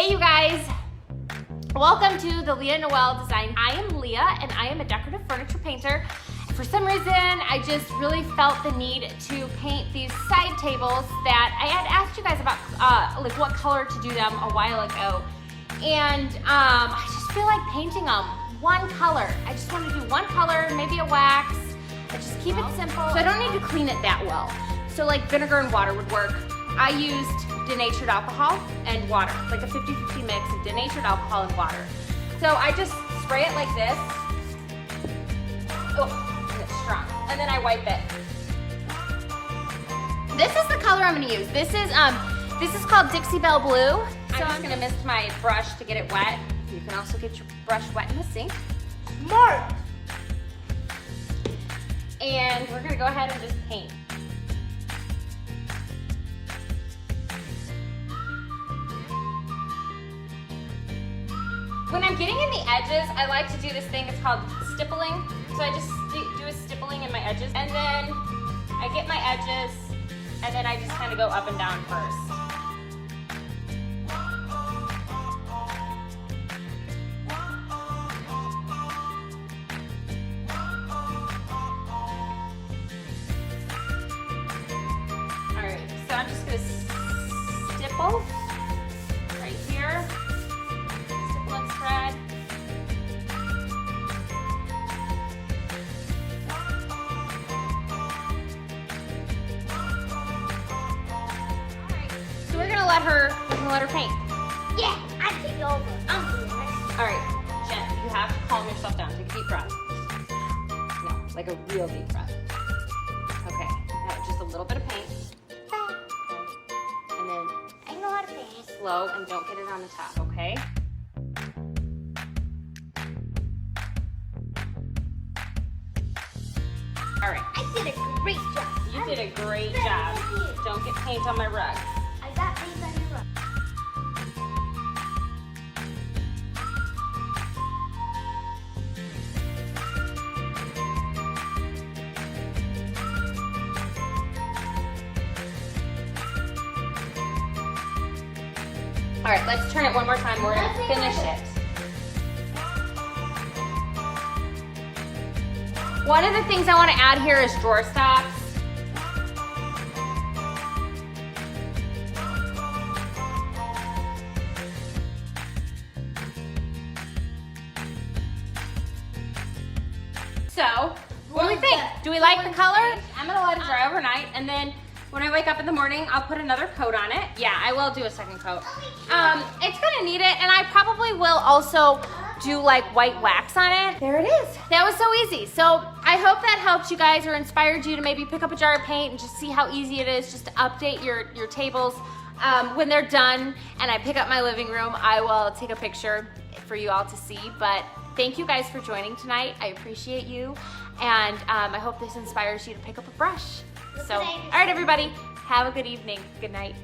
Hey you guys, welcome to the Leah Noel design. I am Leah and I am a decorative furniture painter. For some reason, I just really felt the need to paint these side tables that I had asked you guys about like what color to do them a while ago. And I just feel like painting them one color. I just want to do one color, maybe a wax. I just keep it simple. So I don't need to clean it that well. So like vinegar and water would work. I used denatured alcohol and water, like a 50-50 mix of denatured alcohol and water. So I just spray it like this. Oh, and it's strong. And then I wipe it. This is the color I'm gonna use. This is called Dixie Belle Blue. So I'm just gonna mist my brush to get it wet. You can also get your brush wet in the sink. Smart! And we're gonna go ahead and just paint. When I'm getting in the edges, I like to do this thing, it's called stippling. So I just do a stippling in my edges, and then I get my edges, and then I just kind of go up and down first. All right, so I'm just gonna stipple right here. Spread. Alright, so we're gonna let her paint. Yeah, I take it over. I'm doing it. Alright, Jen, you have to calm yourself down. Take a deep breath. No, like a real deep breath. Okay, now just a little bit of paint. Okay. And then I know how to paint. slow and don't get it on the top, okay? All right. I did a great job. You did a great job. Don't get paint on my rug. I got paint on your rug. All right, let's turn it one more time. We're gonna finish it. One of the things I want to add here is drawer stops. So, what do we think? Do we like the color? I'm gonna let it dry overnight, and then when I wake up in the morning, I'll put another coat on it. Yeah, I will do a second coat. It's gonna need it, and I probably will also do like white wax on it. There it is. That was so easy. So I hope that helped you guys or inspired you to maybe pick up a jar of paint and just see how easy it is just to update your tables. When they're done and I pick up my living room, I will take a picture for you all to see. But thank you guys for joining tonight. I appreciate you. And I hope this inspires you to pick up a brush. So, all right, everybody, have a good evening. Good night.